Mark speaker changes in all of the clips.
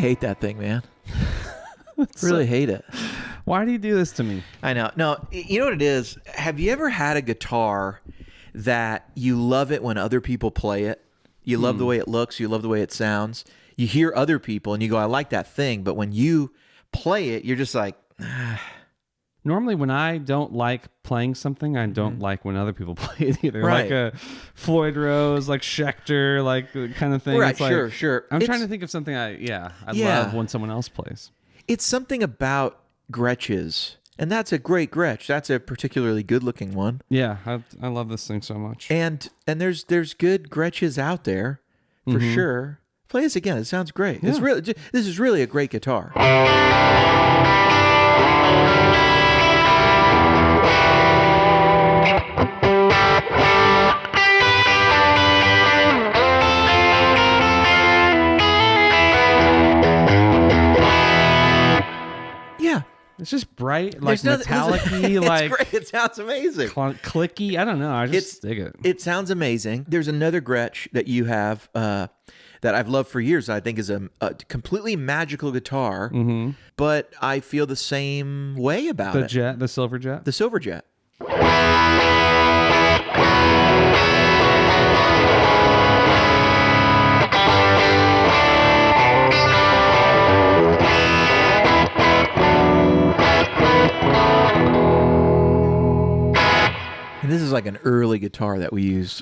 Speaker 1: hate that thing, man. Really hate it.
Speaker 2: Why do you do this to me?
Speaker 1: I know. No, you know what it is? Have you ever had a guitar that you love it when other people play it? You love the way it looks. You love the way it sounds. You hear other people and you go, I like that thing. But when you play it, you're just like,
Speaker 2: Normally, when I don't like playing something, I don't like when other people play it either.
Speaker 1: Right.
Speaker 2: Like a Floyd Rose, like Schecter, like kind of thing.
Speaker 1: Right,
Speaker 2: it's like,
Speaker 1: sure.
Speaker 2: I'm trying to think of something I love when someone else plays.
Speaker 1: It's something about Gretsch's. And that's a great Gretsch. That's a particularly good-looking one.
Speaker 2: Yeah, I love this thing so much.
Speaker 1: And there's good Gretsch's out there for sure. Play this again. It sounds great.
Speaker 2: Yeah.
Speaker 1: This is really a great guitar. Yeah.
Speaker 2: It's just bright, like
Speaker 1: There's
Speaker 2: metallic-y, like
Speaker 1: great. It sounds amazing.
Speaker 2: Clicky. I don't know. I just dig it.
Speaker 1: It sounds amazing. There's another Gretsch that you have that I've loved for years. I think is a completely magical guitar, but I feel the same way about it.
Speaker 2: The Silver Jet.
Speaker 1: The Silver Jet. And this is like an early guitar that we used.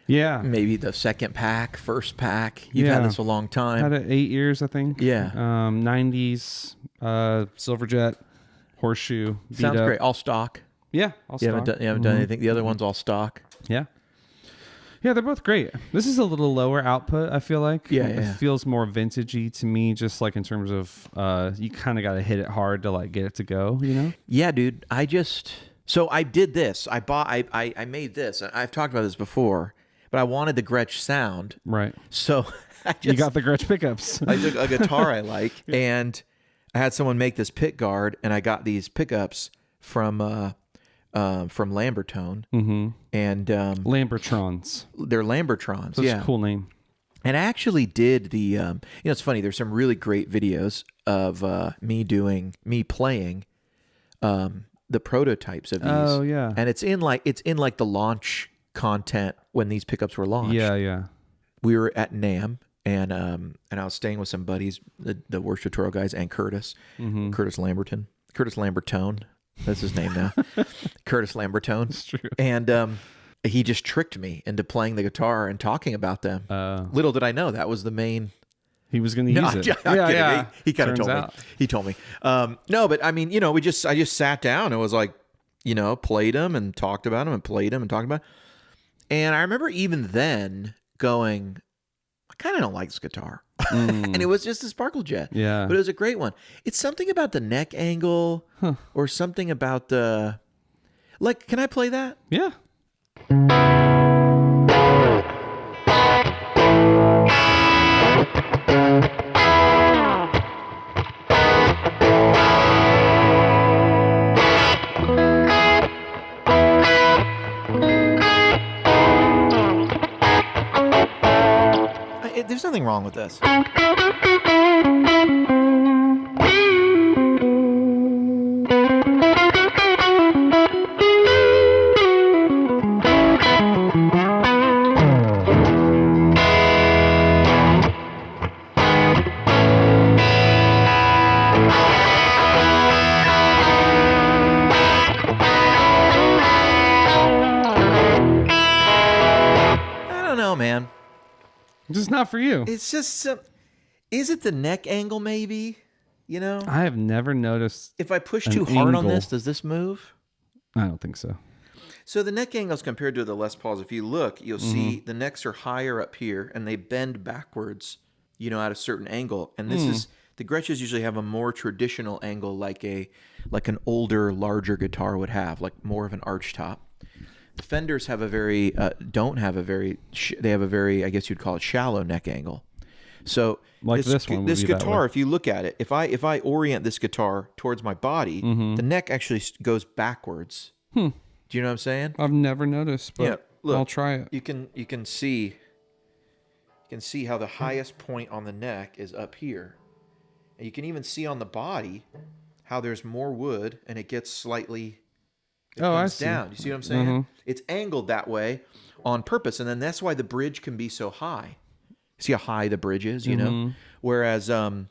Speaker 2: Yeah.
Speaker 1: Maybe the first pack. You've had this a long time.
Speaker 2: Had it 8 years, I think.
Speaker 1: Yeah.
Speaker 2: 90s, Silver Jet, Horseshoe.
Speaker 1: Sounds great. All stock.
Speaker 2: Yeah, all stock.
Speaker 1: You haven't done anything. The other one's all stock.
Speaker 2: Yeah. Yeah, they're both great. This is a little lower output, I feel like.
Speaker 1: Yeah.
Speaker 2: It feels more vintagey to me, just like in terms of you kind of got to hit it hard to like get it to go, you know?
Speaker 1: Yeah, dude. So I did this. I made this. I've talked about this before, but I wanted the Gretsch sound.
Speaker 2: Right.
Speaker 1: So
Speaker 2: you got the Gretsch pickups.
Speaker 1: I took a guitar I like, and I had someone make this pick guard, and I got these pickups from Lambertone. And
Speaker 2: Lambertrons.
Speaker 1: they're Lambertrons.
Speaker 2: That's
Speaker 1: yeah.
Speaker 2: a cool name.
Speaker 1: And I actually did the, it's funny. There's some really great videos of me playing the prototypes of these.
Speaker 2: Oh, yeah.
Speaker 1: And it's in like the launch content when these pickups were launched.
Speaker 2: Yeah.
Speaker 1: We were at NAMM, and I was staying with some buddies, the Worst Tutorial guys, and Curtis Lambertone. That's his name now. Curtis Lambertone.
Speaker 2: That's true.
Speaker 1: And he just tricked me into playing the guitar and talking about them. Little did I know that was the main.
Speaker 2: He was going to use it.
Speaker 1: Yeah. He kind of
Speaker 2: Turns
Speaker 1: told
Speaker 2: out.
Speaker 1: me. He told me. No, but I mean, I just sat down and was like, played them and talked about them and played them and talked about them. And I remember even then going, I kind of don't like this guitar. And it was just a Sparkle Jet.
Speaker 2: Yeah.
Speaker 1: But it was a great one. It's something about the neck angle or something about the... Like, can I play that?
Speaker 2: Yeah.
Speaker 1: There's nothing wrong with this. I don't know, man.
Speaker 2: This is not for you.
Speaker 1: It's just is it the neck angle maybe?
Speaker 2: I have never noticed.
Speaker 1: If I push too hard on
Speaker 2: angle.
Speaker 1: this, does this move?
Speaker 2: I don't think so.
Speaker 1: So the neck angles compared to the Les Pauls, if you look, you'll see the necks are higher up here and they bend backwards, at a certain angle. And this is the Gretsch's usually have a more traditional angle like an older, larger guitar would have, like more of an arch top. The Fenders have they have a very, I guess you'd call it shallow neck angle. So
Speaker 2: Like this one would
Speaker 1: this
Speaker 2: be that
Speaker 1: guitar,
Speaker 2: way.
Speaker 1: if you look at it, if I orient this guitar towards my body, the neck actually goes backwards. Do you know what I'm saying?
Speaker 2: I've never noticed, but
Speaker 1: Yeah, look,
Speaker 2: I'll try it.
Speaker 1: You can see how the highest point on the neck is up here, And you can even see on the body how there's more wood and it gets slightly
Speaker 2: I
Speaker 1: comes
Speaker 2: see.
Speaker 1: down. You see what I'm saying? It's angled that way on purpose, and then that's why the bridge can be so high. See how high the bridge is, you know? Whereas, and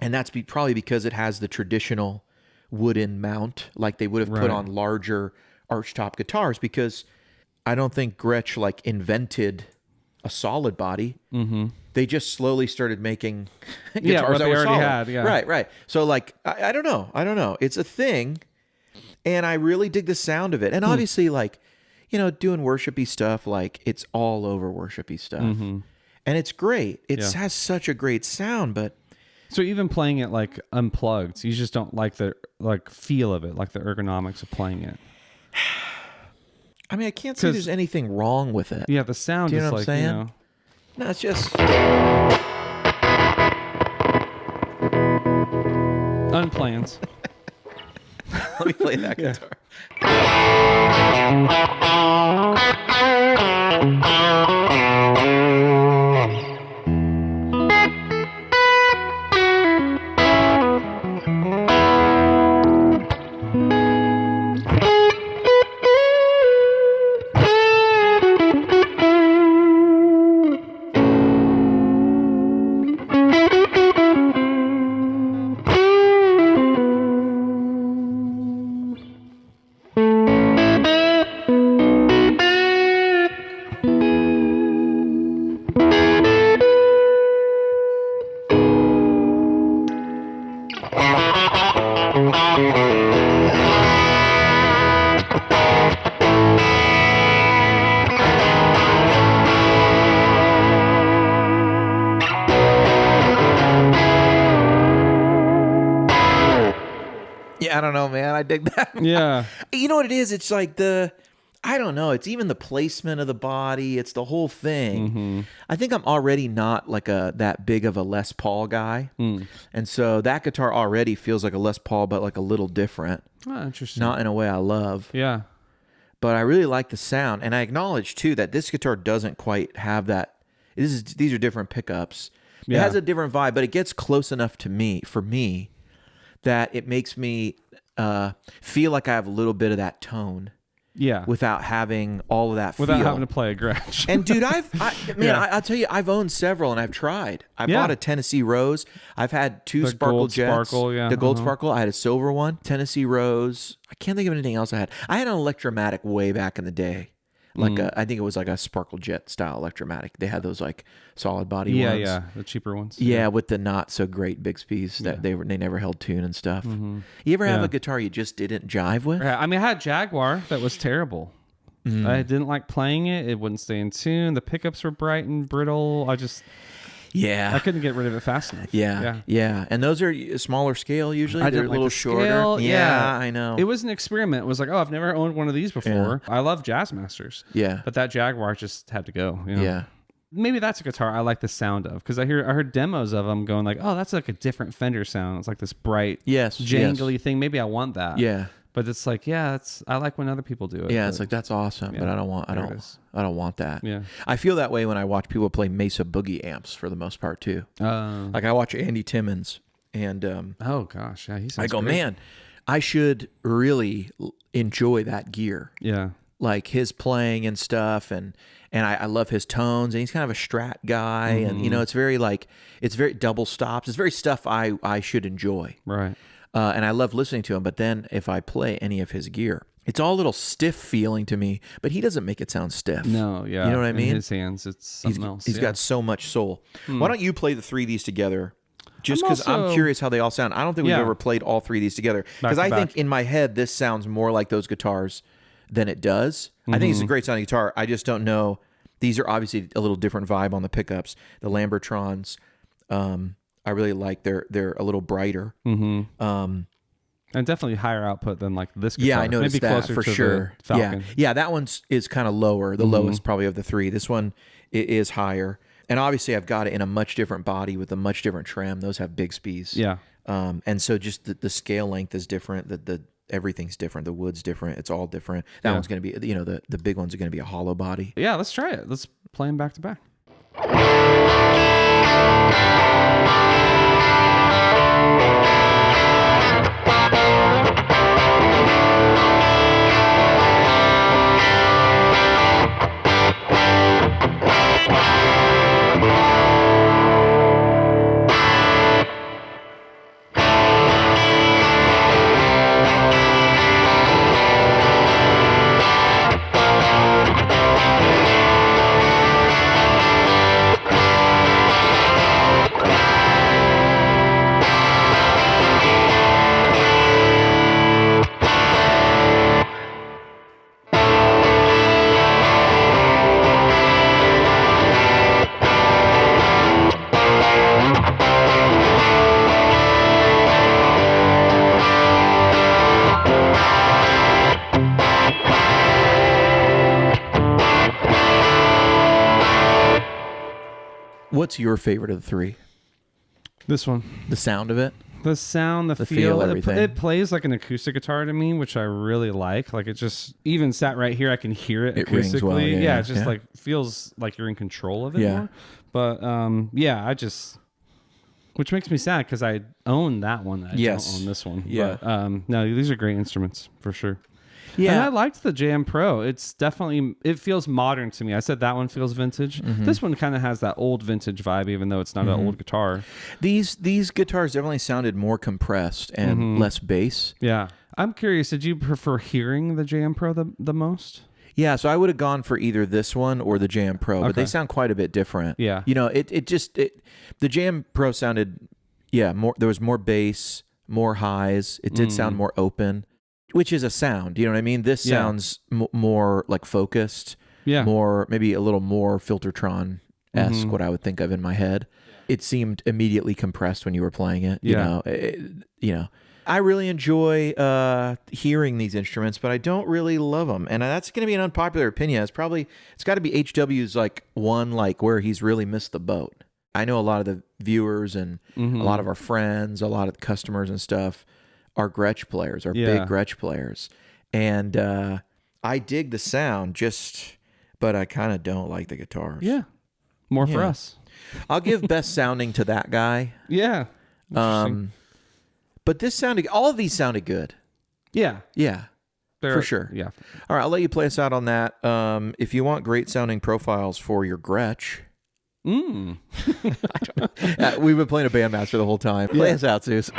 Speaker 1: that's probably because it has the traditional wooden mount, like they would have put on larger archtop guitars, because I don't think Gretsch like invented a solid body. They just slowly started making guitars that
Speaker 2: they
Speaker 1: were
Speaker 2: already
Speaker 1: solid.
Speaker 2: had. Yeah.
Speaker 1: Right. So like, I don't know. It's a thing, and I really dig the sound of it. And obviously, like, you know, doing worshipy stuff, like it's all over worshipy stuff, and it's great. It has such a great sound, but.
Speaker 2: So even playing it like unplugged, you just don't like the feel of it, like the ergonomics of playing it.
Speaker 1: I mean, I can't say there's anything wrong with it.
Speaker 2: Yeah, the sound is like, you know.
Speaker 1: No, it's just
Speaker 2: unplans.
Speaker 1: Let me play that guitar. I don't know, man. I dig that.
Speaker 2: Yeah.
Speaker 1: You know what it is? It's like I don't know. It's even the placement of the body. It's the whole thing. I think I'm already not like that big of a Les Paul guy. And so that guitar already feels like a Les Paul, but like a little different.
Speaker 2: Oh, interesting.
Speaker 1: Not in a way I love.
Speaker 2: Yeah.
Speaker 1: But I really like the sound. And I acknowledge, too, that this guitar doesn't quite have that. These are different pickups. It has a different vibe, but it gets close enough to me, for me, that it makes me feel like I have a little bit of that tone.
Speaker 2: Yeah.
Speaker 1: Without having all of that
Speaker 2: without
Speaker 1: feel.
Speaker 2: having to play a Gretsch.
Speaker 1: And dude, I'll tell you, I've owned several and I've tried. I bought a Tennessee Rose. I've had two
Speaker 2: the
Speaker 1: Sparkle
Speaker 2: gold
Speaker 1: Jets.
Speaker 2: Sparkle, yeah.
Speaker 1: The gold Sparkle. I had a silver one. Tennessee Rose. I can't think of anything else I had. I had an Electromatic way back in the day. Like I think it was like a Sparkle Jet style Electromatic. They had those like solid body ones.
Speaker 2: Yeah, the cheaper ones.
Speaker 1: Yeah, with the not so great Bigsby's that they never held tune and stuff. You ever have a guitar you just didn't jive with?
Speaker 2: I mean, I had Jaguar that was terrible. I didn't like playing it. It wouldn't stay in tune. The pickups were bright and brittle. I couldn't get rid of it fast enough.
Speaker 1: Yeah. And those are smaller scale usually.
Speaker 2: I
Speaker 1: They're
Speaker 2: didn't
Speaker 1: a little
Speaker 2: like the
Speaker 1: shorter.
Speaker 2: scale.
Speaker 1: Yeah, I know.
Speaker 2: It was an experiment. It was like, oh, I've never owned one of these before. I love Jazzmasters.
Speaker 1: Yeah.
Speaker 2: But that Jaguar just had to go. You know?
Speaker 1: Yeah.
Speaker 2: Maybe that's a guitar I like the sound of, because I heard demos of them going like, oh, that's like a different Fender sound. It's like this bright, jangly thing. Maybe I want that.
Speaker 1: Yeah.
Speaker 2: But it's like, I like when other people do it.
Speaker 1: Yeah, it's like that's awesome, but I don't want that.
Speaker 2: Yeah.
Speaker 1: I feel that way when I watch people play Mesa Boogie amps for the most part too. Like I watch Andy Timmons and
Speaker 2: oh gosh, yeah, he sounds
Speaker 1: I go,
Speaker 2: great.
Speaker 1: man, I should really enjoy that gear.
Speaker 2: Yeah.
Speaker 1: Like his playing and stuff, and I love his tones, and he's kind of a Strat guy, and you know, it's very double stops. It's very stuff I should enjoy.
Speaker 2: Right.
Speaker 1: And I love listening to him, but then if I play any of his gear, it's all a little stiff feeling to me, but he doesn't make it sound stiff.
Speaker 2: No, yeah.
Speaker 1: You know what I mean?
Speaker 2: In his hands, it's something else.
Speaker 1: He's got so much soul. Why don't you play the three of these together? Just because I'm curious how they all sound. I don't think we've ever played all three of these together. Because I think in my head, this sounds more like those guitars than it does. I think it's a great sounding guitar. I just don't know. These are obviously a little different vibe on the pickups. The Lambertrons, I really like. They're a little brighter.
Speaker 2: And definitely higher output than like this guitar.
Speaker 1: Yeah, I noticed
Speaker 2: Maybe
Speaker 1: that
Speaker 2: closer
Speaker 1: for
Speaker 2: to
Speaker 1: sure.
Speaker 2: The Falcon.
Speaker 1: Yeah, that one is kind of lower, the lowest probably of the three. This one is higher. And obviously I've got it in a much different body with a much different trim. Those have Bigsby's.
Speaker 2: Yeah.
Speaker 1: And so just the scale length is different. The everything's different. The wood's different. It's all different. That one's going to be, you know, the big ones are going to be a hollow body.
Speaker 2: Yeah, let's try it. Let's play them back to back.
Speaker 1: What's your favorite of the three?
Speaker 2: This one.
Speaker 1: The sound of it?
Speaker 2: The sound, the feel, everything. It plays like an acoustic guitar to me, which I really like. Like it just even sat right here, I can hear it acoustically.
Speaker 1: Rings well,
Speaker 2: yeah, it just like feels like you're in control of it more. But I just, which makes me sad because I own that one. I don't own this one.
Speaker 1: Yeah.
Speaker 2: But, no, these are great instruments for sure.
Speaker 1: Yeah.
Speaker 2: And I liked the Jam Pro. It's definitely, it feels modern to me. I said that one feels vintage. Mm-hmm. This one kind of has that old vintage vibe, even though it's not an old guitar.
Speaker 1: These guitars definitely sounded more compressed and less bass.
Speaker 2: Yeah. I'm curious, did you prefer hearing the Jam Pro the most?
Speaker 1: Yeah, so I would have gone for either this one or the Jam Pro, but they sound quite a bit different.
Speaker 2: Yeah.
Speaker 1: You know, the Jam Pro sounded, more, there was more bass, more highs. It did sound more open. Which is a sound, you know what I mean? This sounds more like focused, more maybe a little more Filtertron-esque, what I would think of in my head. It seemed immediately compressed when you were playing it. You know, I really enjoy hearing these instruments, but I don't really love them, and that's going to be an unpopular opinion. It's got to be HW's one where he's really missed the boat. I know a lot of the viewers and a lot of our friends, a lot of the customers and stuff are Gretsch players, are big Gretsch players. And I dig the sound, but I kind of don't like the guitars.
Speaker 2: Yeah. More for us.
Speaker 1: I'll give best sounding to that guy.
Speaker 2: Yeah.
Speaker 1: But all of these sounded good.
Speaker 2: Yeah.
Speaker 1: Yeah. For sure.
Speaker 2: Yeah.
Speaker 1: All right, I'll let you play us out on that. If you want great sounding profiles for your Gretsch. We've been playing a Bandmaster the whole time. Play us out, Zeus.